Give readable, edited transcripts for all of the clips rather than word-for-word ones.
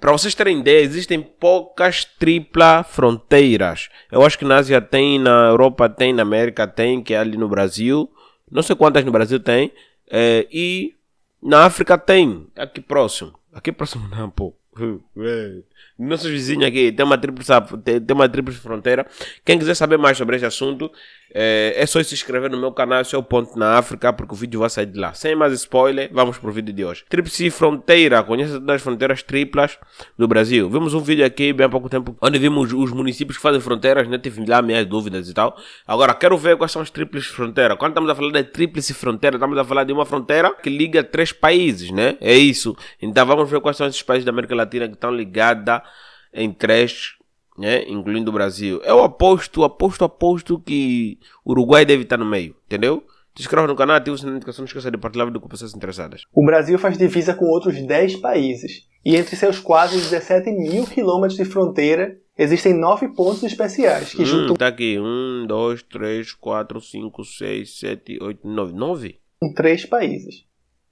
Para vocês terem ideia, existem poucas triplas fronteiras. Eu acho que na Ásia tem, na Europa tem, na América tem, que é ali no Brasil. Não sei quantas no Brasil tem. E na África tem, aqui próximo. Aqui próximo não, pô. Nossos vizinhos aqui tem uma tríplice fronteira. Quem quiser saber mais sobre esse assunto, é só se inscrever no meu canal, Seu Ponto na África, porque o vídeo vai sair de lá. Sem mais spoiler, vamos pro vídeo de hoje. Tríplice fronteira, conhece todas as fronteiras triplas do Brasil. Vimos um vídeo aqui bem há pouco tempo, onde vimos os municípios que fazem fronteiras, né? Tive lá minhas dúvidas e tal. Agora, quero ver quais são as tríplices fronteiras. Quando estamos a falar de tríplice fronteira, estamos a falar de uma fronteira que liga 3 países, né? É isso. Então vamos ver quais são esses países da América Latina que estão ligados em 3, né, incluindo o Brasil. Eu aposto que o Uruguai deve estar no meio, entendeu? Se inscreva no canal, ativa o sininho de notificação, não esqueça de partilhar o vídeo com pessoas interessadas. O Brasil faz divisa com outros 10 países, e entre seus quase 17 mil quilômetros de fronteira, existem 9 pontos especiais que juntam... Tá aqui, 1, 2, 3, 4, 5, 6, 7, 8, 9. 9? Com 3 países.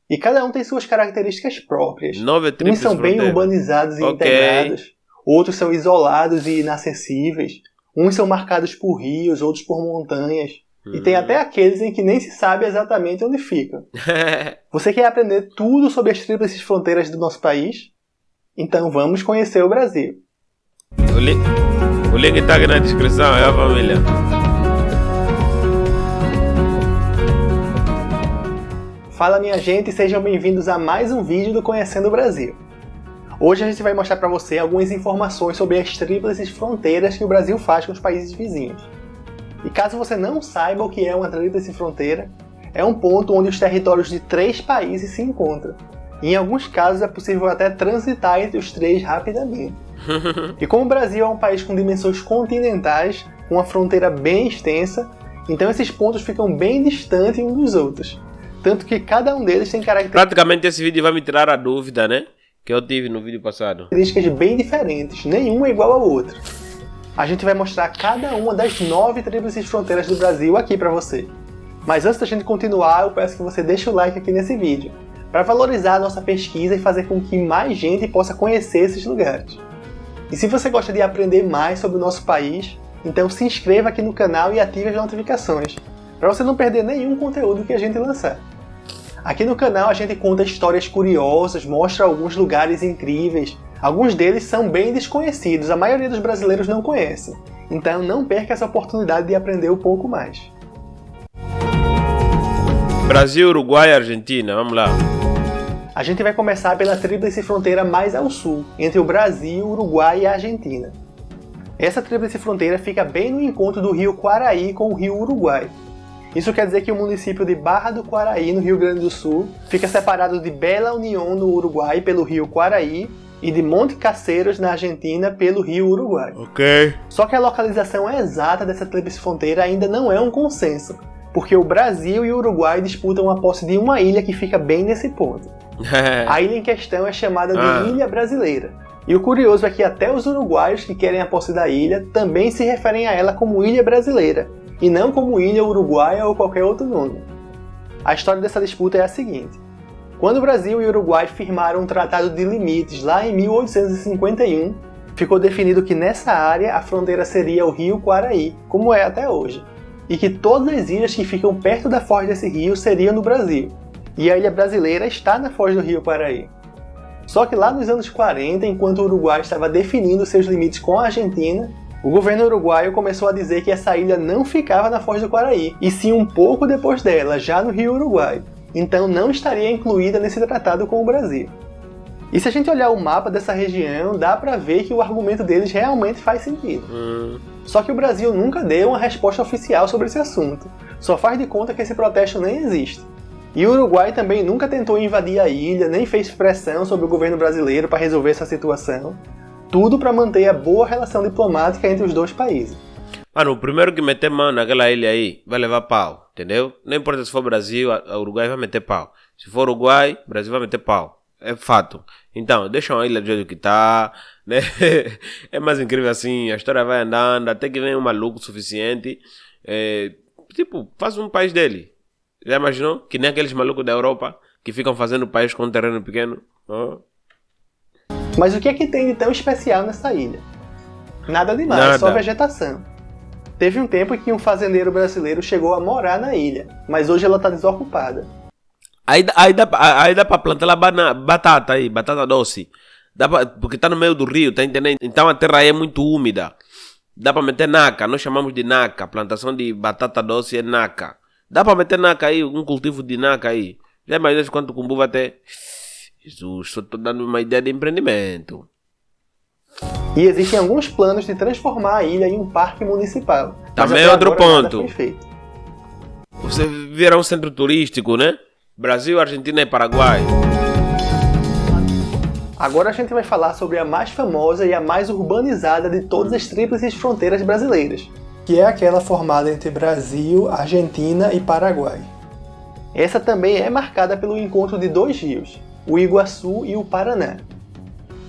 E cada um tem suas características próprias. 9 Uns são bem urbanizados e integrados. Outros são isolados e inacessíveis. Uns são marcados por rios, outros por montanhas. E tem até aqueles em que nem se sabe exatamente onde ficam. Você quer aprender tudo sobre as tríplices fronteiras do nosso país? Então vamos conhecer o Brasil. O link está aqui na descrição, é a família. Fala minha gente e sejam bem-vindos a mais um vídeo do Conhecendo o Brasil. Hoje a gente vai mostrar para você algumas informações sobre as tríplices fronteiras que o Brasil faz com os países vizinhos. E caso você não saiba o que é uma tríplice fronteira, é um ponto onde os territórios de 3 países se encontram. E em alguns casos é possível até transitar entre os 3 rapidamente. E como o Brasil é um país com dimensões continentais, com uma fronteira bem extensa, então esses pontos ficam bem distantes uns dos outros. Tanto que cada um deles tem características... Praticamente esse vídeo vai me tirar a dúvida, né? Que eu tive no vídeo passado. Características bem diferentes, nenhum é igual ao outro. A gente vai mostrar cada uma das 9 tríplices fronteiras do Brasil aqui pra você. Mas antes da gente continuar, eu peço que você deixe o like aqui nesse vídeo, para valorizar a nossa pesquisa e fazer com que mais gente possa conhecer esses lugares. E se você gosta de aprender mais sobre o nosso país, então se inscreva aqui no canal e ative as notificações, para você não perder nenhum conteúdo que a gente lançar. Aqui no canal a gente conta histórias curiosas, mostra alguns lugares incríveis. Alguns deles são bem desconhecidos, a maioria dos brasileiros não conhece. Então não perca essa oportunidade de aprender um pouco mais. Brasil, Uruguai e Argentina, vamos lá. A gente vai começar pela tríplice fronteira mais ao sul, entre o Brasil, Uruguai e a Argentina. Essa tríplice fronteira fica bem no encontro do rio Quaraí com o rio Uruguai. Isso quer dizer que o município de Barra do Quaraí, no Rio Grande do Sul, fica separado de Bela União, no Uruguai, pelo rio Quaraí, e de Monte Caceiros, na Argentina, pelo rio Uruguai. Ok. Só que a localização exata dessa tríplice fronteira ainda não é um consenso, porque o Brasil e o Uruguai disputam a posse de uma ilha que fica bem nesse ponto. A ilha em questão é chamada de Ilha Brasileira. E o curioso é que até os uruguaios que querem a posse da ilha também se referem a ela como Ilha Brasileira, e não como Ilha Uruguaia ou qualquer outro nome. A história dessa disputa é a seguinte. Quando o Brasil e o Uruguai firmaram um tratado de limites lá em 1851, ficou definido que nessa área a fronteira seria o rio Quaraí, como é até hoje, e que todas as ilhas que ficam perto da foz desse rio seriam no Brasil, e a Ilha Brasileira está na foz do rio Quaraí. Só que lá nos anos 40, enquanto o Uruguai estava definindo seus limites com a Argentina, o governo uruguaio começou a dizer que essa ilha não ficava na Foz do Quaraí, e sim um pouco depois dela, já no rio Uruguai. Então não estaria incluída nesse tratado com o Brasil. E se a gente olhar o mapa dessa região, dá pra ver que o argumento deles realmente faz sentido. Só que o Brasil nunca deu uma resposta oficial sobre esse assunto. Só faz de conta que esse protesto nem existe. E o Uruguai também nunca tentou invadir a ilha, nem fez pressão sobre o governo brasileiro para resolver essa situação. Tudo para manter a boa relação diplomática entre os dois países. Mano, o primeiro que meter mão naquela ilha aí vai levar pau, entendeu? Não importa se for Brasil, a Uruguai vai meter pau. Se for Uruguai, Brasil vai meter pau. É fato. Então, deixa a ilha do jeito que tá, né? É mais incrível assim, a história vai andando, até que vem um maluco suficiente. Tipo, faz um país dele. Já imaginou? Que nem aqueles malucos da Europa que ficam fazendo país com um terreno pequeno. Mas o que é que tem de tão especial nessa ilha? Nada demais, Nada. só vegetação. Teve um tempo em que um fazendeiro brasileiro chegou a morar na ilha, mas hoje ela está desocupada. Aí dá pra plantar lá batata aí, batata doce. Porque tá no meio do rio, tá entendendo? Então a terra aí é muito úmida. Dá pra meter naca, nós chamamos de naca. Plantação de batata doce é naca. Dá pra meter naca aí, um cultivo de naca aí. Já imagina quanto cumbu vai ter? Jesus, só tô dando uma ideia de empreendimento. E existem alguns planos de transformar a ilha em um parque municipal. Também é outro ponto. Você virá um centro turístico, né? Brasil, Argentina e Paraguai. Agora a gente vai falar sobre a mais famosa e a mais urbanizada de todas as tríplices fronteiras brasileiras, que é aquela formada entre Brasil, Argentina e Paraguai. Essa também é marcada pelo encontro de dois rios, o Iguaçu e o Paraná.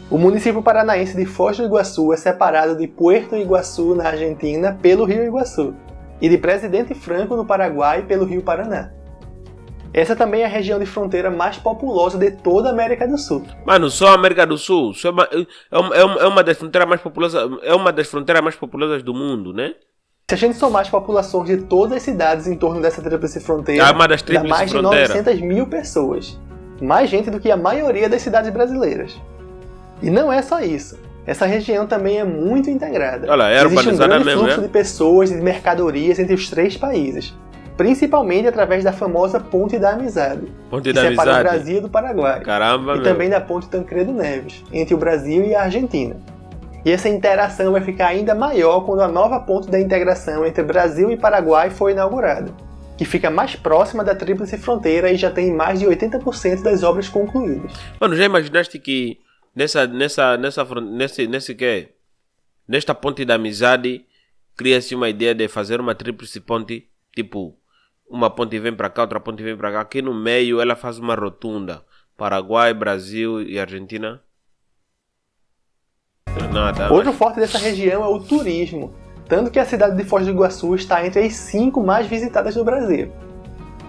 O município paranaense de Foz do Iguaçu é separado de Puerto Iguaçu, na Argentina, pelo rio Iguaçu, e de Presidente Franco, no Paraguai, pelo rio Paraná. Essa também é a região de fronteira mais populosa de toda a América do Sul. Mano, só a América do Sul é uma das fronteiras mais populosas, é uma das fronteiras mais populosas do mundo, né? Se a gente somar as populações de todas as cidades em torno dessa tríplice fronteira, é uma das dá mais de fronteira. 900 mil pessoas. Mais gente do que a maioria das cidades brasileiras. E não é só isso. Essa região também é muito integrada. Olha, é existe um grande mesmo, fluxo né? de pessoas e de mercadorias entre os três países. Principalmente através da famosa Ponte da Amizade, Ponte que da separa Amizade. o Brasil do Paraguai. Caramba, E meu. também da Ponte Tancredo Neves, entre o Brasil e a Argentina. E essa interação vai ficar ainda maior quando a nova ponte da integração entre Brasil e Paraguai for inaugurada, que fica mais próxima da tríplice fronteira e já tem mais de 80% das obras concluídas. Mano, já imaginaste que nesta ponte da amizade cria-se uma ideia de fazer uma tríplice ponte, tipo, uma ponte vem para cá, outra ponte vem para cá, aqui no meio ela faz uma rotunda, Paraguai, Brasil e Argentina? Nada. Outro forte dessa região é o turismo, tanto que a cidade de Foz do Iguaçu está entre as 5 mais visitadas do Brasil.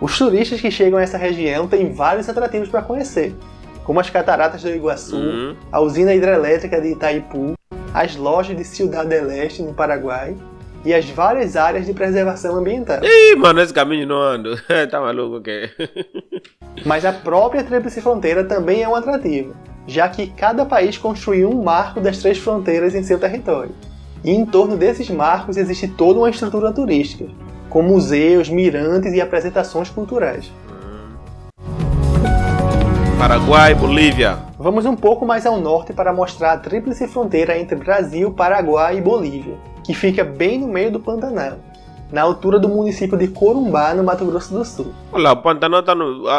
Os turistas que chegam a essa região têm vários atrativos para conhecer, como as cataratas do Iguaçu, a usina hidrelétrica de Itaipu, as lojas de Ciudad del Este, no Paraguai, e as várias áreas de preservação ambiental. Ih, mano, esse caminho não ando. Tá maluco o quê? Mas a própria tríplice fronteira também é um atrativo, já que cada país construiu um marco das 3 fronteiras em seu território. E em torno desses marcos existe toda uma estrutura turística, com museus, mirantes e apresentações culturais. Paraguai, Bolívia. Vamos um pouco mais ao norte para mostrar a tríplice fronteira entre Brasil, Paraguai e Bolívia, que fica bem no meio do Pantanal, na altura do município de Corumbá, no Mato Grosso do Sul. Olha, o Pantanal tá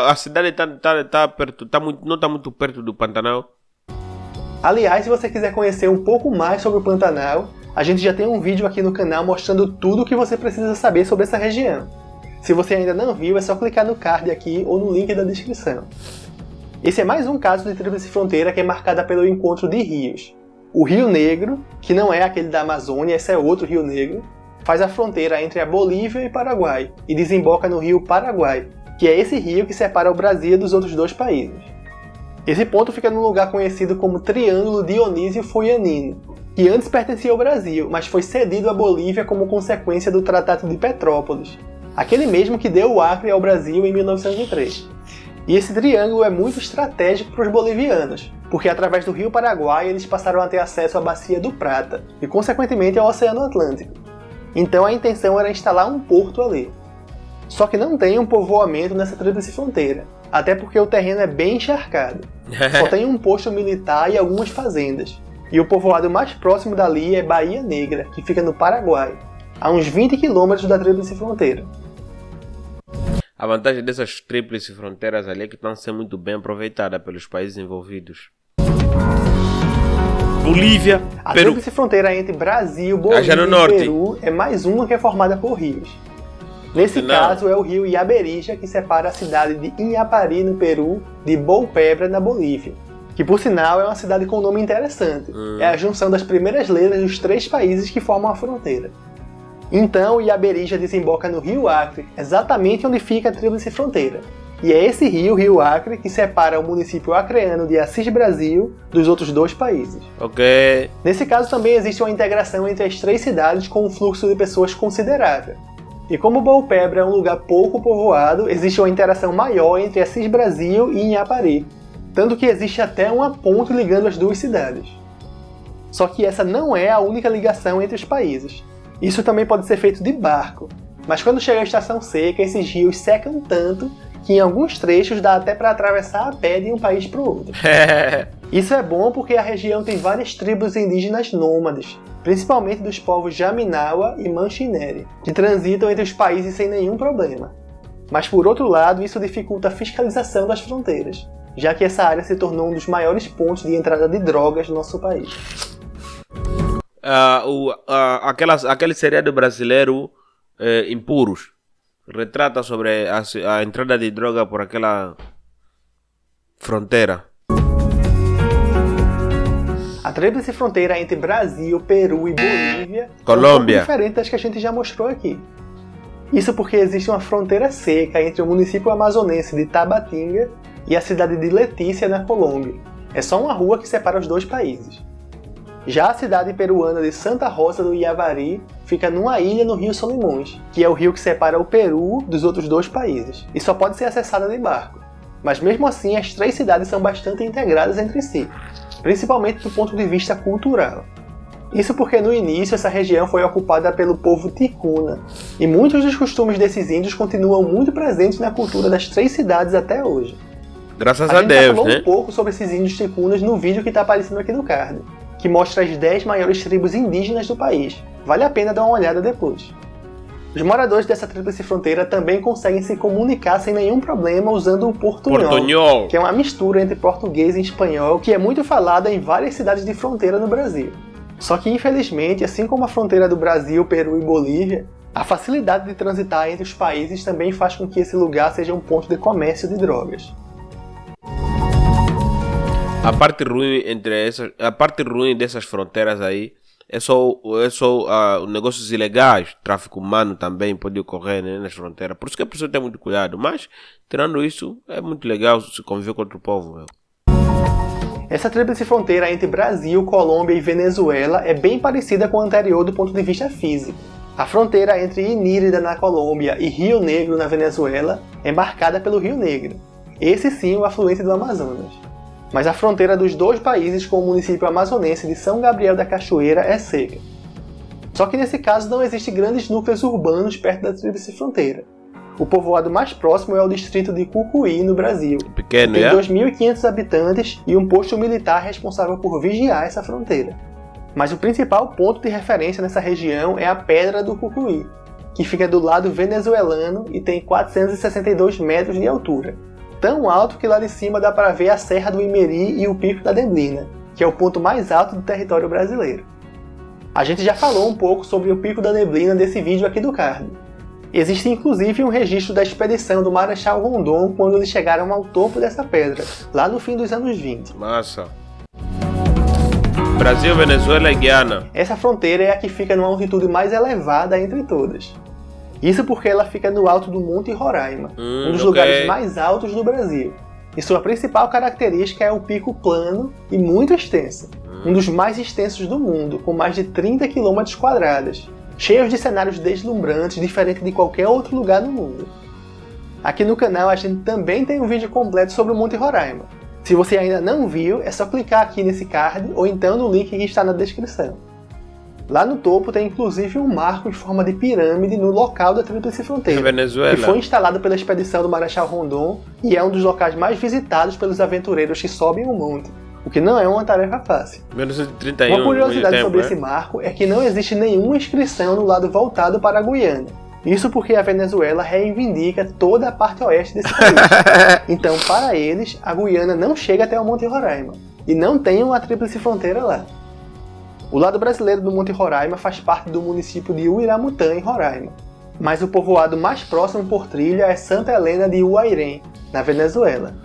a cidade tá perto, não tá muito perto do Pantanal. Aliás, se você quiser conhecer um pouco mais sobre o Pantanal, a gente já tem um vídeo aqui no canal mostrando tudo o que você precisa saber sobre essa região. Se você ainda não viu, é só clicar no card aqui ou no link da descrição. Esse é mais um caso de tríplice fronteira que é marcada pelo encontro de rios. O Rio Negro, que não é aquele da Amazônia, esse é outro Rio Negro, faz a fronteira entre a Bolívia e Paraguai e desemboca no Rio Paraguai, que é esse rio que separa o Brasil dos outros dois países. Esse ponto fica num lugar conhecido como Triângulo Dionísio-Foianino, que antes pertencia ao Brasil, mas foi cedido à Bolívia como consequência do Tratado de Petrópolis, aquele mesmo que deu o Acre ao Brasil em 1903. E esse triângulo é muito estratégico para os bolivianos, porque através do Rio Paraguai eles passaram a ter acesso à Bacia do Prata e, consequentemente, ao Oceano Atlântico. Então a intenção era instalar um porto ali. Só que não tem um povoamento nessa tríplice fronteira, até porque o terreno é bem encharcado. Só tem um posto militar e algumas fazendas. E o povoado mais próximo dali é Bahia Negra, que fica no Paraguai, a uns 20 km da tríplice fronteira. A vantagem dessas tríplices fronteiras ali é que estão sendo muito bem aproveitadas pelos países envolvidos. Bolívia, A Peru. tríplice fronteira entre Brasil, Bolívia no e norte. Peru é mais uma que é formada por rios. Nesse caso é o rio Iaberija, que separa a cidade de Inhapari, no Peru, de Boupebra, na Bolívia. Que, por sinal, é uma cidade com um nome interessante. É a junção das primeiras letras dos 3 países que formam a fronteira. Então, Iaberija desemboca no rio Acre, exatamente onde fica a tríplice fronteira. E é esse rio, o Rio Acre, que separa o município acreano de Assis Brasil dos outros 2 países. Ok. Nesse caso também existe uma integração entre as 3 cidades com um fluxo de pessoas considerável. E como Boupebra é um lugar pouco povoado, existe uma interação maior entre Assis Brasil e Inhapari, tanto que existe até uma ponte ligando as 2 cidades. Só que essa não é a única ligação entre os países. Isso também pode ser feito de barco, mas quando chega a estação seca, esses rios secam tanto que em alguns trechos dá até para atravessar a pé de um país para o outro. Isso é bom porque a região tem várias tribos indígenas nômades, principalmente dos povos Jaminawa e Manchineri, que transitam entre os países sem nenhum problema. Mas por outro lado, isso dificulta a fiscalização das fronteiras, já que essa área se tornou um dos maiores pontos de entrada de drogas no nosso país. Aquele seriado brasileiro Impuros retrata sobre a entrada de droga por aquela fronteira. A tríplice fronteira entre Brasil, Peru e Bolívia Colômbia é um pouco diferente das que a gente já mostrou aqui. Isso porque existe uma fronteira seca entre o município amazonense de Tabatinga e a cidade de Letícia, na Colômbia. É só uma rua que separa os 2 países. Já a cidade peruana de Santa Rosa do Iavari fica numa ilha no Rio Solimões, que é o rio que separa o Peru dos outros 2 países, e só pode ser acessada de barco. Mas mesmo assim, as 3 cidades são bastante integradas entre si, principalmente do ponto de vista cultural. Isso porque no início essa região foi ocupada pelo povo Ticuna, e muitos dos costumes desses índios continuam muito presentes na cultura das 3 cidades até hoje. Graças a Deus, já falou né? um pouco sobre esses índios Ticunas no vídeo que está aparecendo aqui no card, que mostra as 10 maiores tribos indígenas do país. Vale a pena dar uma olhada depois. Os moradores dessa tríplice fronteira também conseguem se comunicar sem nenhum problema usando o portunhol, que é uma mistura entre português e espanhol que é muito falada em várias cidades de fronteira no Brasil. Só que, infelizmente, assim como a fronteira do Brasil, Peru e Bolívia, a facilidade de transitar entre os países também faz com que esse lugar seja um ponto de comércio de drogas. A parte ruim dessas fronteiras aí é só negócios ilegais, tráfico humano também pode ocorrer, né, nas fronteiras. Por isso que a pessoa tem muito cuidado. Mas, tirando isso, é muito legal se conviver com outro povo. Meu. Essa tríplice fronteira entre Brasil, Colômbia e Venezuela é bem parecida com a anterior do ponto de vista físico. A fronteira entre Inírida, na Colômbia, e Rio Negro, na Venezuela, é marcada pelo Rio Negro. Esse sim, o afluente do Amazonas. Mas a fronteira dos 2 países com o município amazonense de São Gabriel da Cachoeira é seca. Só que nesse caso não existem grandes núcleos urbanos perto da tríplice fronteira. O povoado mais próximo é o distrito de Cucuí, no Brasil. Pequeno, tem 2.500 habitantes e um posto militar responsável por vigiar essa fronteira. Mas o principal ponto de referência nessa região é a Pedra do Cucuí, que fica do lado venezuelano e tem 462 metros de altura. Tão alto que lá de cima dá para ver a Serra do Imeri e o Pico da Neblina, que é o ponto mais alto do território brasileiro. A gente já falou um pouco sobre o Pico da Neblina nesse vídeo aqui do card. Existe inclusive um registro da expedição do Marechal Rondon quando eles chegaram ao topo dessa pedra, lá no fim dos anos 20. Massa. Brasil, Venezuela e Guiana. Essa fronteira é a que fica numa altitude mais elevada entre todas. Isso porque ela fica no alto do Monte Roraima, um dos lugares mais altos do Brasil. E sua principal característica é o pico plano e muito extenso, um dos mais extensos do mundo, com mais de 30 km², cheios de cenários deslumbrantes, diferente de qualquer outro lugar no mundo. Aqui no canal a gente também tem um vídeo completo sobre o Monte Roraima. Se você ainda não viu, é só clicar aqui nesse card ou então no link que está na descrição. Lá no topo tem inclusive um marco em forma de pirâmide no local da Tríplice Fronteira, Venezuela, que foi instalado pela expedição do Marechal Rondon e é um dos locais mais visitados pelos aventureiros que sobem o monte, o que não é uma tarefa fácil. 1931, uma curiosidade sobre esse marco é que não existe nenhuma inscrição no lado voltado para a Guiana. Isso porque a Venezuela reivindica toda a parte oeste desse país. Então, para eles, a Guiana não chega até o Monte Roraima, e não tem uma Tríplice Fronteira lá. O lado brasileiro do Monte Roraima faz parte do município de Uiramutã, em Roraima. Mas o povoado mais próximo por trilha é Santa Helena de Uairém, na Venezuela.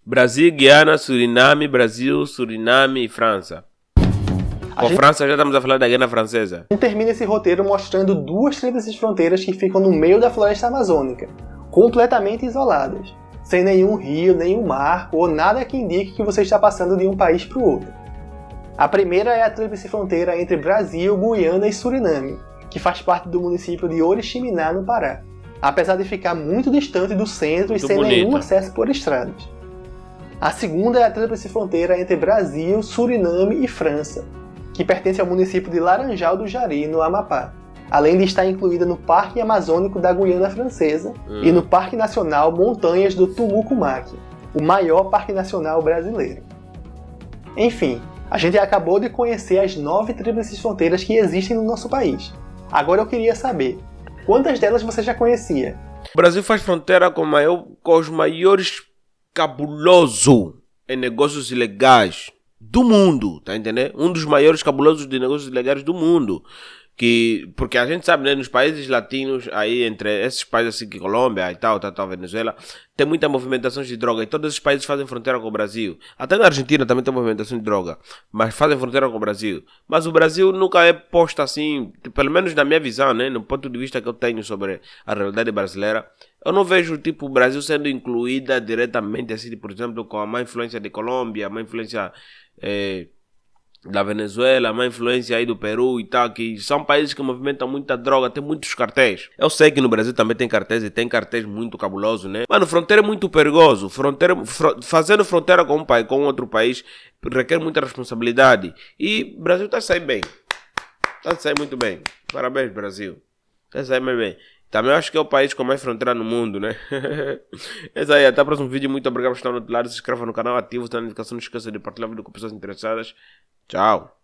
Brasil, Guiana, Suriname, Brasil, Suriname e França. Com a França já estamos a falar da Guiana Francesa. A gente termina esse roteiro mostrando 2 tríplices fronteiras que ficam no meio da floresta amazônica, completamente isoladas, sem nenhum rio, nenhum mar ou nada que indique que você está passando de um país para o outro. A primeira é a tríplice fronteira entre Brasil, Guiana e Suriname, que faz parte do município de Oriximiná, no Pará, apesar de ficar muito distante do centro e sem nenhum acesso por estradas. A segunda é a tríplice fronteira entre Brasil, Suriname e França, que pertence ao município de Laranjal do Jari, no Amapá, além de estar incluída no Parque Amazônico da Guiana Francesa e no Parque Nacional Montanhas do Tumucumaque, o maior parque nacional brasileiro. Enfim, a gente acabou de conhecer as 9 tríplices fronteiras que existem no nosso país. Agora eu queria saber, quantas delas você já conhecia? O Brasil faz fronteira com os maiores cabulosos em negócios ilegais do mundo, tá entendendo? Um dos maiores cabulosos de negócios ilegais do mundo. Porque a gente sabe, né, nos países latinos, aí entre esses países assim que Colômbia e tal, Venezuela, tem muita movimentação de droga e todos esses países fazem fronteira com o Brasil. Até na Argentina também tem movimentação de droga, mas fazem fronteira com o Brasil. Mas o Brasil nunca é posto assim, pelo menos na minha visão, né, no ponto de vista que eu tenho sobre a realidade brasileira, eu não vejo tipo o Brasil sendo incluída diretamente assim, por exemplo, com a má influência de Colômbia, a má influência da Venezuela, a má influência aí do Peru e tal, que são países que movimentam muita droga, tem muitos cartéis. Eu sei que no Brasil também tem cartéis e tem cartéis muito cabulosos, né? Mano, fronteira é muito perigoso. Fazendo fronteira com com outro país requer muita responsabilidade. E o Brasil está a sair bem. Está a sair muito bem. Parabéns, Brasil. Está a sair muito bem. Também acho que é o país com mais fronteira no mundo, né? É isso aí, até o próximo vídeo. Muito obrigado por estar no outro lado. Se inscreva no canal, ativa a notificação, não esqueça de partilhar o vídeo com pessoas interessadas. Tchau.